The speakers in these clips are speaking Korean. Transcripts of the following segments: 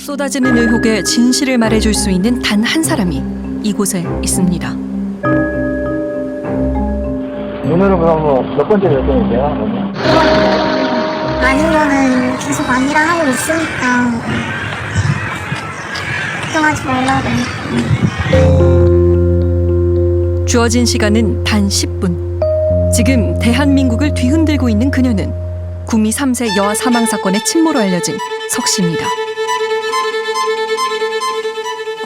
쏟아지는 의혹에 진실을 말해줄 수 있는 단 한 사람이 이곳에 있습니다. 오늘은 그럼 몇 번째 결정이세요? 아니면은 계속 아니라 하고 있으니까 걱정하지 말라고. 주어진 시간은 단 10분. 지금 대한민국을 뒤흔들고 있는 그녀는 구미 3세 여아 사망 사건의 친모로 알려진 석 씨입니다.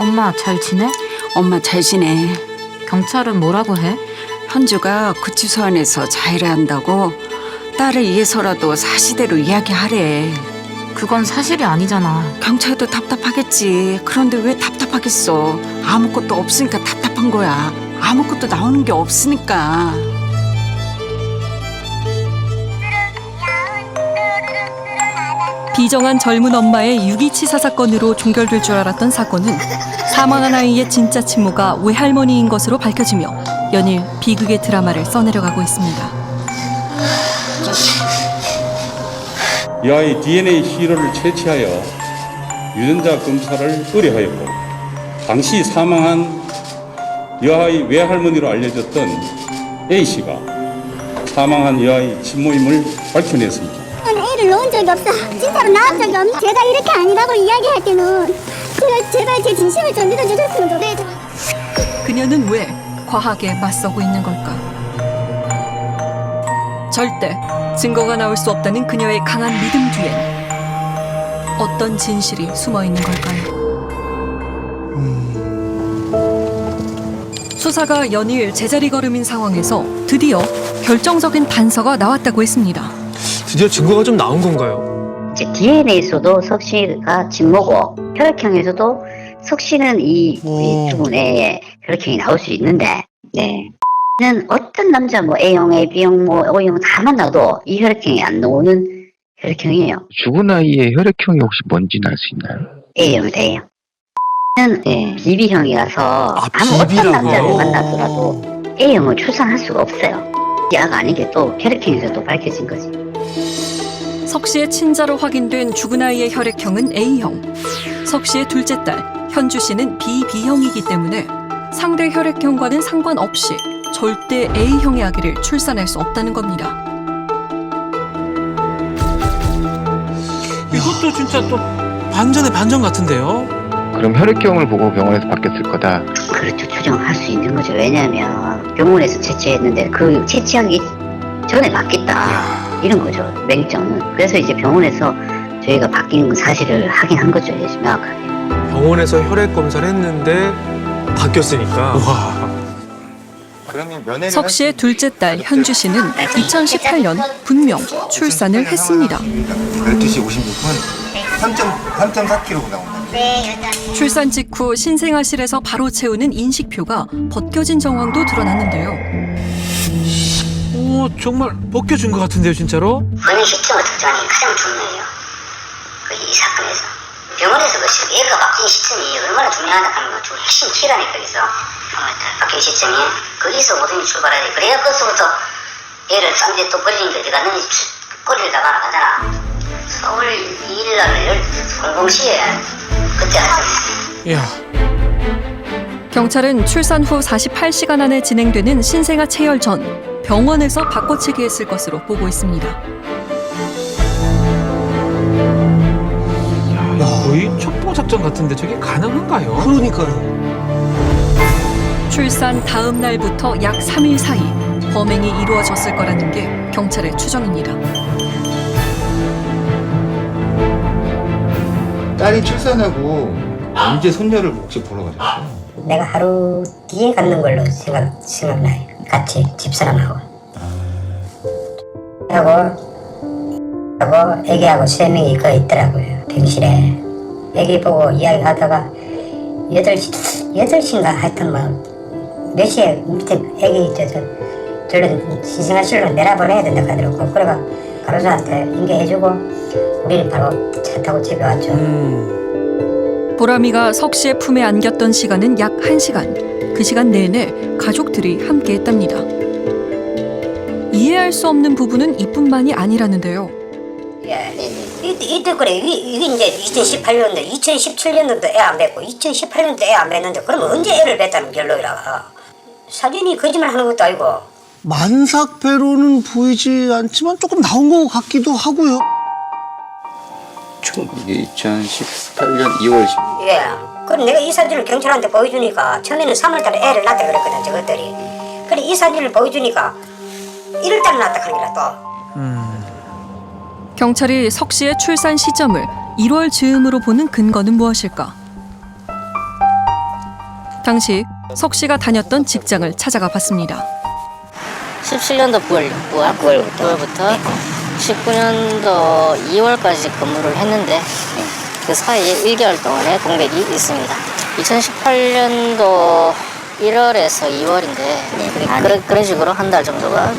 엄마 잘 지내? 엄마 잘 지내. 경찰은 뭐라고 해? 현주가 구치소 안에서 자해를 한다고 딸을 위해서라도 사실대로 이야기하래. 그건 사실이 아니잖아. 경찰도 답답하겠지. 그런데 왜 답답하겠어. 아무것도 없으니까 답답한 거야. 아무것도 나오는 게 없으니까. 비정한 젊은 엄마의 유기치사 사건으로 종결될 줄 알았던 사건은 사망한 아이의 진짜 친모가 외할머니인 것으로 밝혀지며 연일 비극의 드라마를 써내려가고 있습니다. 이 아이 DNA 시료를 채취하여 유전자 검사를 의뢰하였고 당시 사망한 여아의 외할머니로 알려졌던 A씨가 사망한 여아의 친모임을 밝혀냈습니다. 나는 애를 놓은 적이 없어. 진짜로 낳은 적이 없는. 제가 이렇게 아니라고 이야기할 때는 제발 제 진심을 좀 믿어주셨으면 좋겠어요. 그녀는 왜 과하게 맞서고 있는 걸까? 절대 증거가 나올 수 없다는 그녀의 강한 믿음 뒤엔 어떤 진실이 숨어 있는 걸까요? 수사가 연일 제자리 걸음인 상황에서 드디어 결정적인 단서가 나왔다고 했습니다. 드디어 증거가 좀 나온 건가요? 이제 DNA에서도 석 씨가 진모고 혈액형에서도 석 씨는 이 죽은 애의 혈액형이 나올 수 있는데, 는 어떤 남자 뭐 A형, B형, 뭐 O형 다 만나도 이 혈액형이 안 나오는 혈액형이에요. 죽은 아이의 혈액형이 혹시 뭔지는 알 수 있나요? A형, A형. 는 BB형이라서 아무 어떤 남자를 만나더라도 A형을 출산할 수가 없어요. 야가 아닌 게 또 혈액형에서 또 밝혀진 거지. 석 씨의 친자로 확인된 죽은 아이의 혈액형은 A형. 석 씨의 둘째 딸 현주 씨는 BB형이기 때문에 상대 혈액형과는 상관없이 절대 A형의 아기를 출산할 수 없다는 겁니다. 이것도 진짜 또 반전의 반전 같은데요? 그럼 혈액형을 보고 병원에서 바뀌었을 거다. 그렇죠. 추정할 수 있는 거죠. 왜냐하면 병원에서 채취했는데 그 채취하기 전에 바뀌었다. 이런 거죠. 맹점은. 그래서 이제 병원에서 저희가 바뀐 사실을 확인한 거죠. 이제 명확하게. 병원에서 혈액 검사를 했는데 바뀌었으니까. 와. 석 씨의 둘째 딸 현주 씨는 2018년 분명 출산을 했습니다. 12시 56분 3.4kg 나온다. 출산 직후 신생아실에서 바로 채우는 인식표가 벗겨진 정황도 드러났는데요. 오, 정말 벗겨준 것 같은데요, 진짜로? 본인 시점의 특정이 가장 중요해요. 이 사건에서. 병원에서 그 얘가 바뀐 시점이 얼마나 중요하다 하는 건 핵심 키라니까. 그래서 바뀐 시점이 거기서 모든 게 출발해야 돼. 그래야 거기서부터 얘를 딴 데 또 버리는 게 어디 갔는지 꼬리를 잡아 나가잖아. 서울 2일날 00시에 그때 하죠. 이야. 경찰은 출산 후 48시간 안에 진행되는 신생아 체열 전 병원에서 바꿔치기 했을 것으로 보고 있습니다. 야, 거의 첩보 작전 같은데 저게 가능한가요? 그러니까요. 출산 다음 날부터 약 3일 사이 범행이 이루어졌을 거라는 게 경찰의 추정입니다. 딸이 출산하고 언제 손녀를 혹시 보러 가셨어요? 내가 하루 뒤에 갖는 걸로 생각나요. 같이 집사람하고. 하고 애기하고 3명이 거 있더라고요. 병실에. 애기 보고 이야기하다가 8시인가 하여튼 뭐 몇 시에 밑에 애기 저런 신생아실로 내려보내야 된다 하더라고. 그래가 간호사한테 인계해주고 우리는 바로 차 타고 집에 왔죠. 보람이가 석 씨의 품에 안겼던 시간은 약 1시간. 그 시간 내내 가족들이 함께했답니다. 이해할 수 없는 부분은 이뿐만이 아니라는데요. 이때 그래 이게 이제 2018년도 2017년도도 애 안 낳고 2018년도 애 안 낳는데 그러면 언제 애를 낳았다는 결론이라. 사진이 거짓말하는 것도 아니고. 만삭배로는 보이지 않지만 조금 나온 것 같기도 하고요. 2018년 2월 10일. 예. 그럼 내가 이 사진을 경찰한테 보여주니까 처음에는 3월달에 애를 낳았다 그랬거든 저것들이. 그래 이 사진을 보여주니까 1월달에 낳았다 하는 거라 또. 경찰이 석 씨의 출산 시점을 1월 즈음으로 보는 근거는 무엇일까? 당시 석 씨가 다녔던 직장을 찾아가 봤습니다. 17년도 9월부터 19년도 2월까지 근무를 했는데 그 사이에 1개월 동안의 공백이 있습니다. 2018년도 1월에서 2월인데 그런 식으로 한 달 정도가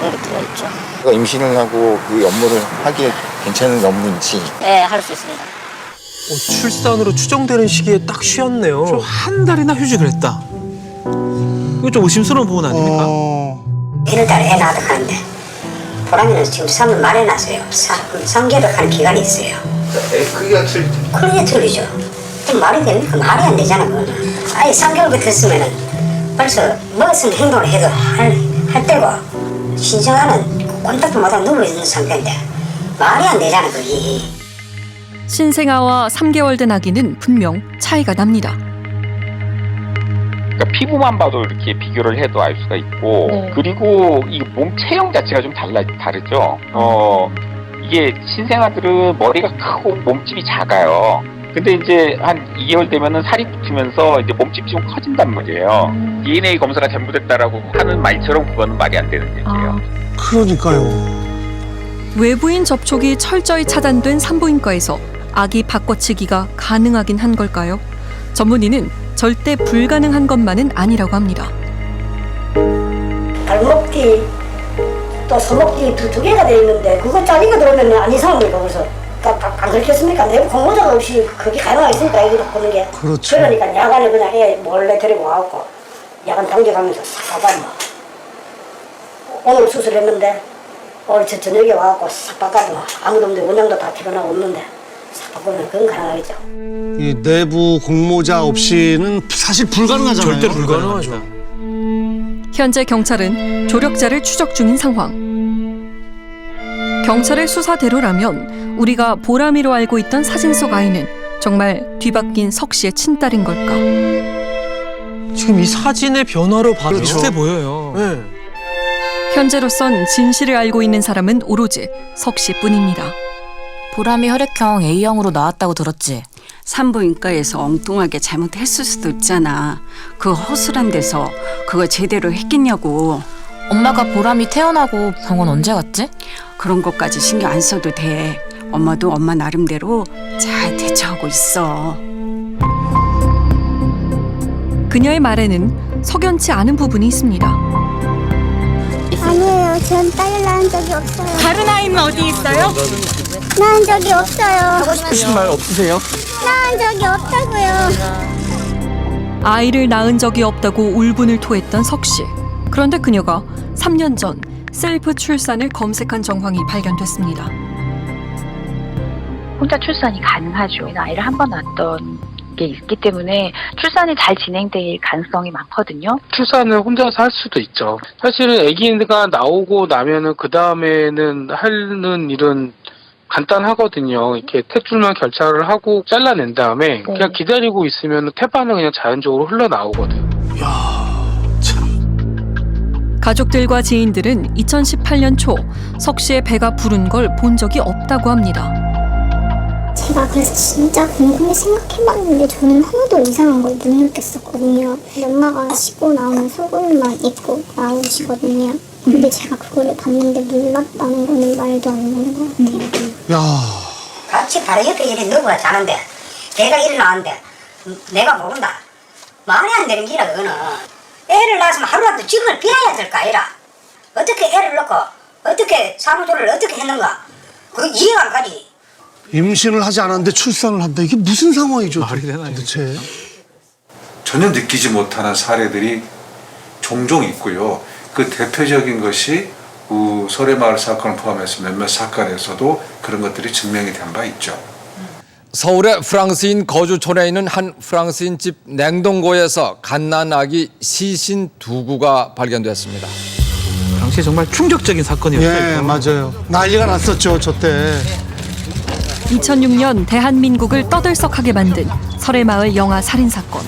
공백기가 있죠. 임신을 하고 그 업무를 하기에 괜찮은 업무인지. 네, 할 수 있습니다. 출산으로 추정되는 시기에 딱 쉬었네요. 좀 한 달이나 휴직을 했다. 이거 좀 의심스러운 부분 아닙니까? 1월달에 애 낳았다 하는데 보람이는 지금 3월 말에 낳았어요. 3개월 하는 기간이 있어요. 애 크기가 틀리죠. 그게 틀리죠. 좀 말이 됩니까? 말이 안 되잖아 그거는. 아예 3개월 됐으면은 벌써 무슨 행동을 해도 할 때고 신생아는 꼼짝도 못하고 누워있는 상태인데 말이 안 되잖아 그게. 신생아와 3개월 된 아기는 분명 차이가 납니다. 그러니까 피부만 봐도 이렇게 비교를 해도 알 수가 있고 그리고 이 몸 체형 자체가 좀 다르죠. 이게 신생아들은 머리가 크고 몸집이 작아요. 근데 이제 한 2개월 되면은 살이 붙으면서 이제 몸집이 좀 커진단 말이에요. DNA 검사가 잘못됐다라고 하는 말처럼 그거는 말이 안 되는 얘기예요. 그러니까요. 외부인 접촉이 철저히 차단된 산부인과에서 아기 바꿔치기가 가능하긴 한 걸까요? 전문의는 절대 불가능한 것만은 아니라고 합니다. 발목뒤 또 손목뒤 두 개가 돼 있는데 그거 짜리가 들어오면 안 이상합니까? 그래서 안 그렇겠습니까? 내부 공모자가 없이 그게 가능하겠습니까? 이거 보는 게. 그렇죠. 그러니까 야간에 그냥 애 몰래 데리고 와갖고 야간 당겨가면서 싹 닦아봐. 오늘 수술했는데 오늘 저녁에 와갖고 싹 닦아봐. 아무도 없는데 원장도 다 필요하고 없는데 싹 바꾸면 그건 가능하겠죠. 이 내부 공모자 없이는 사실 불가능하잖아요. 절대 불가능하죠. 현재 경찰은 조력자를 추적 중인 상황. 경찰의 수사대로라면 우리가 보람이로 알고 있던 사진 속 아이는 정말 뒤바뀐 석 씨의 친딸인 걸까? 지금 이 사진의 변화로 봐도 그렇죠. 비슷해 보여요. 네. 현재로선 진실을 알고 있는 사람은 오로지 석 씨뿐입니다. 보람이 혈액형 A형으로 나왔다고 들었지? 산부인과에서 엉뚱하게 잘못했을 수도 있잖아. 그 허술한 데서 그거 제대로 했겠냐고. 엄마가 보람이 태어나고 병원 언제 갔지? 그런 것까지 신경 안 써도 돼. 엄마도 엄마 나름대로 잘 대처하고 있어. 그녀의 말에는 석연치 않은 부분이 있습니다. 아니에요. 전 딸을 낳은 적이 없어요. 다른 아이는 어디 있어요? 낳은 적이 없어요. 하신 말 없으세요? 낳은 적이 없다고요. 아이를 낳은 적이 없다고 울분을 토했던 석 씨. 그런데 그녀가 3년 전 셀프 출산을 검색한 정황이 발견됐습니다. 혼자 출산이 가능하죠. 아이를 한 번 낳았던 게 있기 때문에 출산이 잘 진행될 가능성이 많거든요. 출산을 혼자서 할 수도 있죠. 사실은 아기가 나오고 나면은 그 다음에는 하는 일은 간단하거든요. 이렇게 탯줄만 결착을 하고 잘라낸 다음에 그냥 기다리고 있으면 태반은 그냥 자연적으로 흘러나오거든. 가족들과 지인들은 2018년 초 석 씨의 배가 부른 걸 본 적이 없다고 합니다. 제가 그래서 진짜 곰곰이 생각해봤는데 저는 하나도 이상한 걸 못 느꼈었거든요. 엄마가 씻고 나오면 속옷만 입고 나오시거든요. 근데 제가 그거를 봤는데 놀랐다는 거는 말도 안 되는 것 같아요. 같이 바로 옆에 일이 누구가 자는데 걔가 일어나는데 내가 모른다. 말이 안 되는 기라 그거는. 애를 낳았으면 하루라도 집을 비워야 될 거 아니라 어떻게 애를 낳고 어떻게 사무소를 어떻게 했는가 그 이해가 안 가지. 임신을 하지 않았는데 출산을 한다. 이게 무슨 상황이죠? 말이 되나요? 도대체. 전혀 느끼지 못하는 사례들이 종종 있고요. 그 대표적인 것이 설해마을 사건을 포함해서 몇몇 사건에서도 그런 것들이 증명이 된 바 있죠. 서울의 프랑스인 거주촌에 있는 한 프랑스인 집 냉동고에서 갓난아기 시신 2구가 발견됐습니다. 당시에 정말 충격적인 사건이었어요. 예, 맞아요. 난리가 났었죠, 저때. 2006년 대한민국을 떠들썩하게 만든 설해마을 영아 살인사건.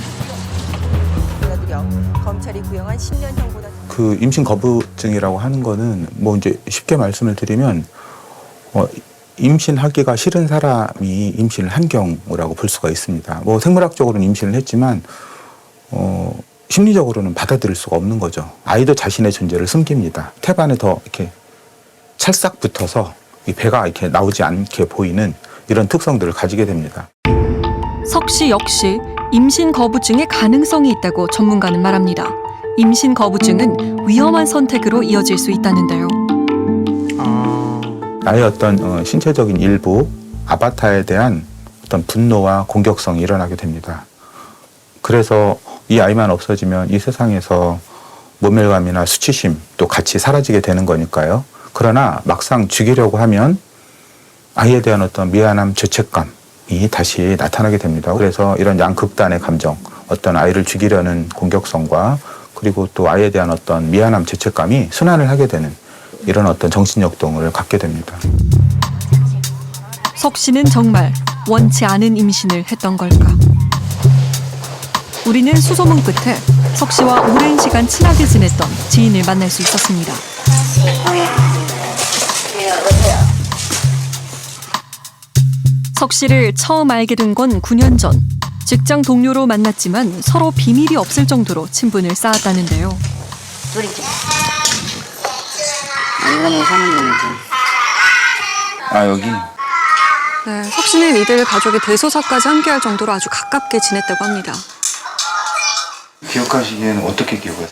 검찰이 구형한 10년형보다 그 임신 거부증이라고 하는 거는 뭐 이제 쉽게 말씀을 드리면 임신하기가 싫은 사람이 임신을 한 경우라고 볼 수가 있습니다. 뭐 생물학적으로는 임신을 했지만 심리적으로는 받아들일 수가 없는 거죠. 아이도 자신의 존재를 숨깁니다. 태반에 더 이렇게 찰싹 붙어서 이 배가 이렇게 나오지 않게 보이는 이런 특성들을 가지게 됩니다. 석 씨 역시 임신 거부증의 가능성이 있다고 전문가는 말합니다. 임신 거부증은 위험한 선택으로 이어질 수 있다는데요. 나의 어떤 신체적인 일부, 아바타에 대한 어떤 분노와 공격성이 일어나게 됩니다. 그래서 이 아이만 없어지면 이 세상에서 모멸감이나 수치심 또 같이 사라지게 되는 거니까요. 그러나 막상 죽이려고 하면 아이에 대한 어떤 미안함, 죄책감이 다시 나타나게 됩니다. 그래서 이런 양극단의 감정, 어떤 아이를 죽이려는 공격성과 그리고 또 아이에 대한 어떤 미안함, 죄책감이 순환을 하게 되는 이런 어떤 정신역동을 갖게 됩니다. 석 씨는 정말 원치 않은 임신을 했던 걸까? 우리는 수소문 끝에 석 씨와 오랜 시간 친하게 지냈던 지인을 만날 수 있었습니다. 석 씨를 처음 알게 된 건 9년 전. 직장 동료로 만났지만 서로 비밀이 없을 정도로 친분을 쌓았다는데요. 아, 여기? 네, 석 씨는 이들 가족의 대소사까지 함께할 정도로 아주 가깝게 지냈다고 합니다. 기억하시기에는 어떻게 기억하세요?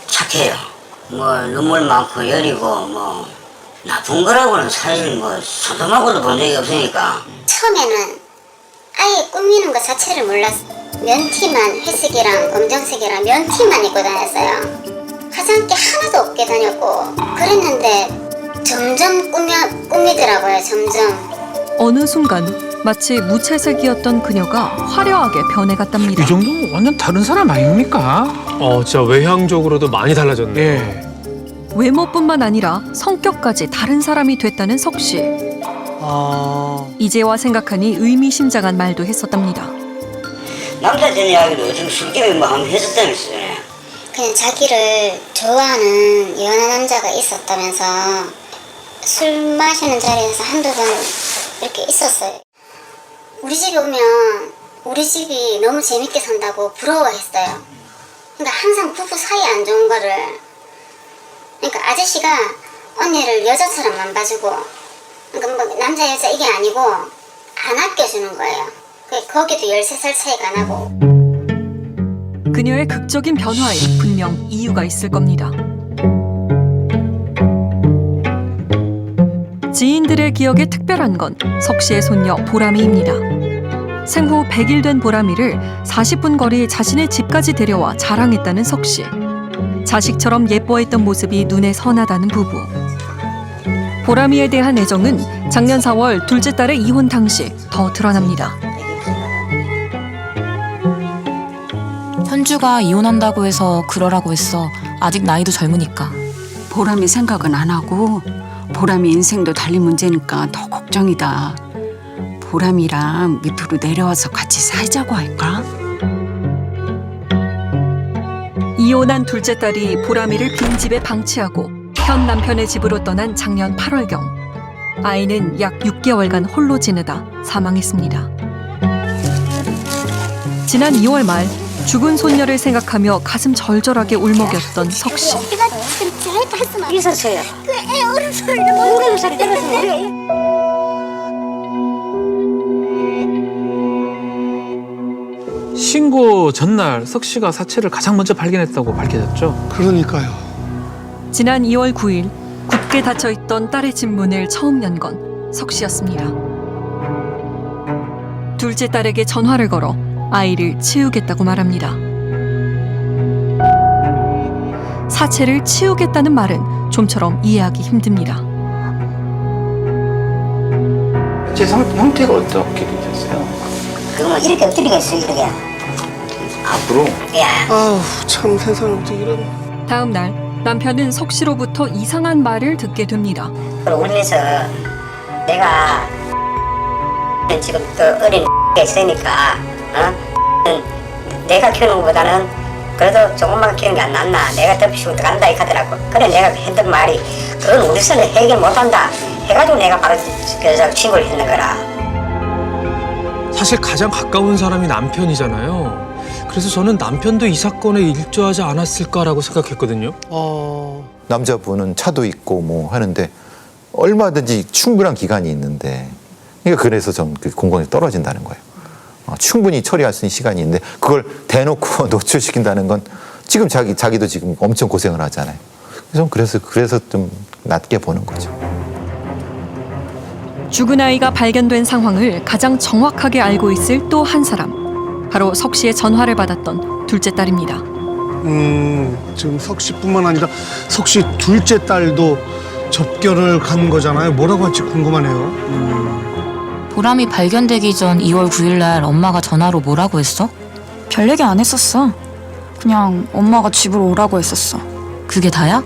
착해요. 뭐 눈물 많고 여리고 뭐 나쁜 거라고는 사실 뭐 손톱하고도 본 적이 없으니까. 처음에는 아예 꾸미는 것 자체를 몰랐어요. 면티만 회색이랑 검정색이랑 면티만 입고 다녔어요. 화장기 하나도 없게 다녔고 그랬는데 점점 꾸미더라고요. 점점. 어느 순간 마치 무채색이었던 그녀가 화려하게 변해갔답니다. 이 정도면 완전 다른 사람 아닙니까? 진짜 외향적으로도 많이 달라졌네요. 예. 외모뿐만 아니라 성격까지 다른 사람이 됐다는 석 씨. 이제와 생각하니 의미심장한 말도 했었답니다. 남자 된 이야기도 좀 술김에 뭐 한번 했었다면서요. 그냥 자기를 좋아하는 연하 남자가 있었다면서 술 마시는 자리에서 한두 번 이렇게 있었어요. 우리 집에 오면 우리 집이 너무 재밌게 산다고 부러워했어요. 그러니까 항상 부부 사이 안 좋은 거를, 그러니까 아저씨가 언니를 여자처럼만 봐주고, 그러니까 뭐 남자 여자 이게 아니고 안 아껴주는 거예요. 거기도 13살 차이가 나고. 그녀의 극적인 변화에 분명 이유가 있을 겁니다. 지인들의 기억에 특별한 건 석 씨의 손녀 보람이입니다. 생후 100일 된 보람이를 40분 거리 자신의 집까지 데려와 자랑했다는 석 씨. 자식처럼 예뻐했던 모습이 눈에 선하다는 부부. 보람이에 대한 애정은 작년 4월 둘째 딸의 이혼 당시 더 드러납니다. 현주가 이혼한다고 해서 그러라고 했어. 아직 나이도 젊으니까. 보람이 생각은 안 하고 보람이 인생도 달리 문제니까 더 걱정이다. 보람이랑 밑으로 내려와서 같이 살자고 할까? 이혼한 둘째 딸이 보람이를 빈집에 방치하고 현 남편의 집으로 떠난 작년 8월경 아이는 약 6개월간 홀로 지내다 사망했습니다. 지난 2월 말 죽은 손녀를 생각하며 가슴 절절하게 울먹였던 석 씨. 있었어요. 애 어른 소리를 모르는 소리 들었어요. 신고 전날 석 씨가 사체를 가장 먼저 발견했다고 밝혀졌죠. 그러니까요. 지난 2월 9일 굳게 닫혀있던 딸의 집 문을 처음 연 건 석 씨였습니다. 둘째 딸에게 전화를 걸어 아이를 치우겠다고 말합니다. 사체를 치우겠다는 말은 좀처럼 이해하기 힘듭니다. 제 형태가 어떻게 되셨어요? 그러면 이렇게 엎드리겠어요, 이렇게. 앞으로? 아우 참 세상에 어떻게 이런. 다음 날 남편은 석 씨로부터 이상한 말을 듣게 됩니다. 그리고 울면서 내가 지금 또 어린 게 있으니까 내가 키우는 것보다는 그래도 조금만 키우는 게 안 낫나. 내가 덮치고 간다 이렇게 하더라고. 그래 내가 했던 말이 그건 우리 손에 해결 못한다 해가지고 내가 바로 그래서 신고를 했는 거라. 사실 가장 가까운 사람이 남편이잖아요. 그래서 저는 남편도 이 사건에 일조하지 않았을까라고 생각했거든요. 남자분은 차도 있고 뭐 하는데 얼마든지 충분한 기간이 있는데 그러니까 그래서 좀 그 공공이 떨어진다는 거예요. 충분히 처리할 수 있는 시간이 있는데 그걸 대놓고 노출시킨다는 건 지금 자기도 지금 엄청 고생을 하잖아요. 그래서 좀 낮게 보는 거죠. 죽은 아이가 발견된 상황을 가장 정확하게 알고 있을 또 한 사람. 바로 석 씨의 전화를 받았던 둘째 딸입니다. 지금 석 씨뿐만 아니라 석 씨 둘째 딸도 접견을 간 거잖아요. 뭐라고 할지 궁금하네요. 보람이 발견되기 전 2월 9일 날 엄마가 전화로 뭐라고 했어? 별 얘기 안 했었어. 그냥 엄마가 집으로 오라고 했었어. 그게 다야?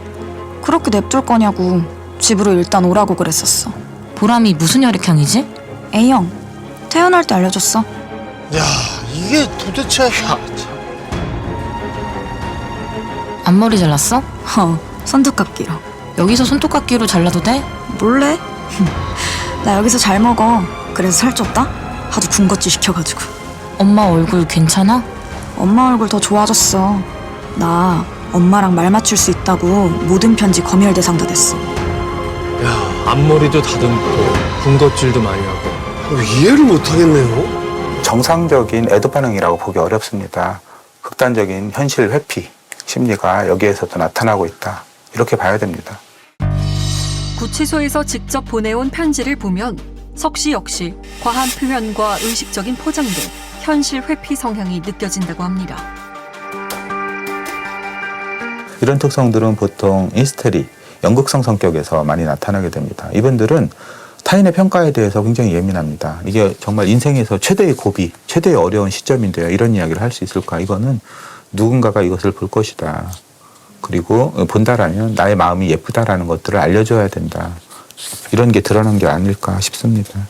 그렇게 냅둘 거냐고 집으로 일단 오라고 그랬었어. 보람이 무슨 혈액형이지? A형. 태어날 때 알려줬어. 야 이게 도대체 앞머리 잘랐어? 손톱깎이로. 여기서 손톱깎이로 잘라도 돼? 몰래? 나 여기서 잘 먹어. 그래서 살쪘다? 하도 군것질 시켜가지고. 엄마 얼굴 괜찮아? 엄마 얼굴 더 좋아졌어. 나 엄마랑 말 맞출 수 있다고 모든 편지 검열 대상 다 됐어. 야, 앞머리도 다듬고 군것질도 많이 하고. 이해를 못하겠네요. 정상적인 애도 반응이라고 보기 어렵습니다. 극단적인 현실 회피 심리가 여기에서도 나타나고 있다. 이렇게 봐야 됩니다. 구치소에서 직접 보내온 편지를 보면 석 씨 역시 과한 표현과 의식적인 포장 등 현실 회피 성향이 느껴진다고 합니다. 이런 특성들은 보통 히스테리, 연극성 성격에서 많이 나타나게 됩니다. 이분들은 타인의 평가에 대해서 굉장히 예민합니다. 이게 정말 인생에서 최대의 고비, 최대의 어려운 시점인데요. 이런 이야기를 할 수 있을까? 이거는 누군가가 이것을 볼 것이다. 그리고 본다라면 나의 마음이 예쁘다라는 것들을 알려줘야 된다. 이런 게 드러난 게 아닐까 싶습니다.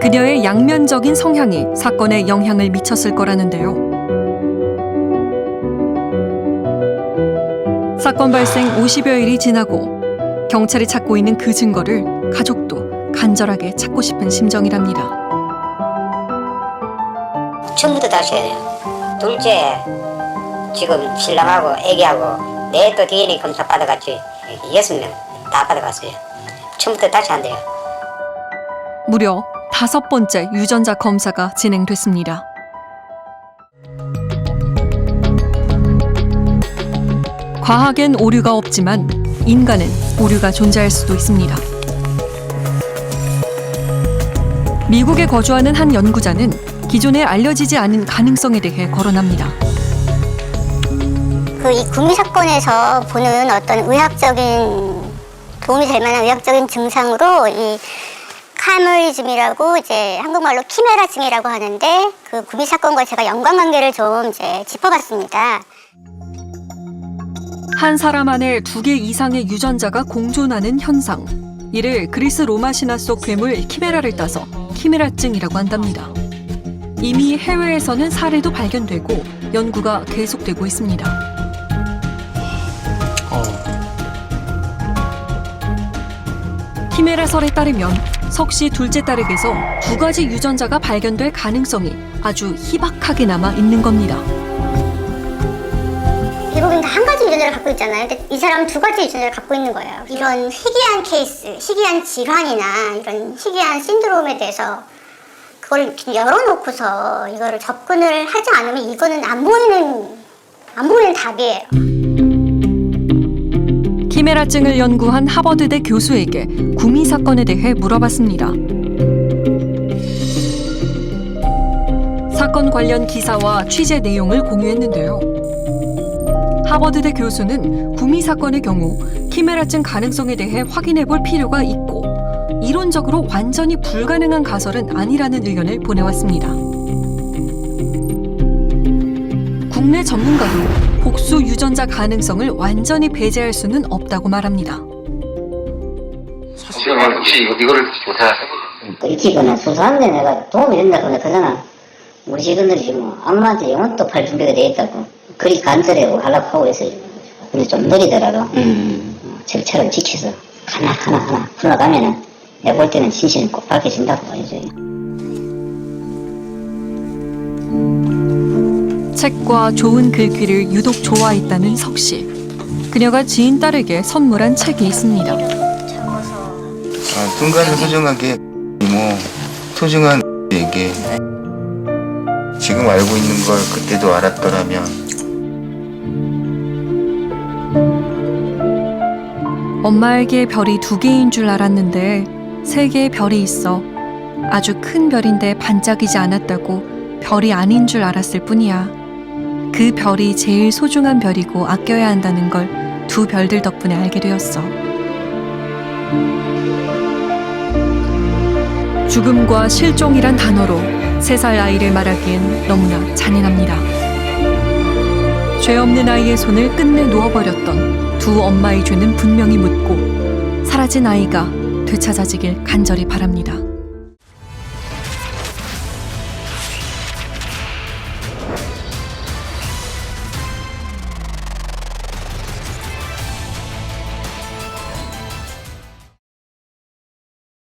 그녀의 양면적인 성향이 사건에 영향을 미쳤을 거라는데요. 사건 발생 50여일이 지나고 경찰이 찾고 있는 그 증거를 가족도 간절하게 찾고 싶은 심정이랍니다. 처음부터 다시 해야 돼요. 둘째 지금 신랑하고 애기하고 내 또 DNA 검사 받아갔지. 6명 다 받아갔어요. 처음부터 다시 한대요. 무려 5번째 유전자 검사가 진행됐습니다. 과학엔 오류가 없지만 인간은 오류가 존재할 수도 있습니다. 미국에 거주하는 한 연구자는 기존에 알려지지 않은 가능성에 대해 거론합니다. 이 구미 사건에서 보는 어떤 의학적인 도움이 될 만한 의학적인 증상으로 이 카메리즘이라고 이제 한국말로 키메라증이라고 하는데 그 구미 사건과 제가 연관관계를 좀 이제 짚어봤습니다. 한 사람 안에 2개 이상의 유전자가 공존하는 현상. 이를 그리스 로마 신화 속 괴물 키메라를 따서 키메라증이라고 한답니다. 이미 해외에서는 사례도 발견되고 연구가 계속되고 있습니다. 키메라설에 따르면 석 씨 둘째 딸에게서 2가지 유전자가 발견될 가능성이 아주 희박하게 남아 있는 겁니다. 대부분 다 한 가지 유전자를 갖고 있잖아요. 근데 이 사람은 2가지 유전자를 갖고 있는 거예요. 이런 희귀한 케이스, 희귀한 질환이나 이런 희귀한 신드롬에 대해서 그걸 이렇게 열어놓고서 이거를 접근을 하지 않으면 이거는 안 보이는 답이에요. 키메라증을 연구한 하버드대 교수에게 구미 사건에 대해 물어봤습니다. 사건 관련 기사와 취재 내용을 공유했는데요. 하버드대 교수는 구미 사건의 경우 키메라증 가능성에 대해 확인해 볼 필요가 있고 이론적으로 완전히 불가능한 가설은 아니라는 의견을 보내왔습니다. 국내 전문가도 복수 유전자 가능성을 완전히 배제할 수는 없다고 말합니다. 혹시 이거를 조사해보죠? 익히거나 수사하는데 내가 도움이 된다 그러면 그러나 우리 직원들이 지금 악마한테 영혼도 팔 준비가 돼 있다고 그리 간절하고 하려고 하고 있어요. 근데 좀 느리더라도 절차를 지켜서 하나 흘러가면은 내가 볼 때는 진실은 꼭 밝혀진다고 봐야죠. 책과 좋은 글귀를 유독 좋아했다는 석 씨. 그녀가 지인 딸에게 선물한 책이 있습니다. 순간을 소중하게 소중한 얘기 지금 알고 있는 걸 그때도 알았더라면 엄마에게 별이 2개인 줄 알았는데 3개의 별이 있어. 아주 큰 별인데 반짝이지 않았다고 별이 아닌 줄 알았을 뿐이야. 그 별이 제일 소중한 별이고 아껴야 한다는 걸 2 별들 덕분에 알게 되었어. 죽음과 실종이란 단어로 3살 아이를 말하기엔 너무나 잔인합니다. 죄 없는 아이의 손을 끝내 놓아버렸던 2 엄마의 죄는 분명히 묻고 사라진 아이가 되찾아지길 간절히 바랍니다.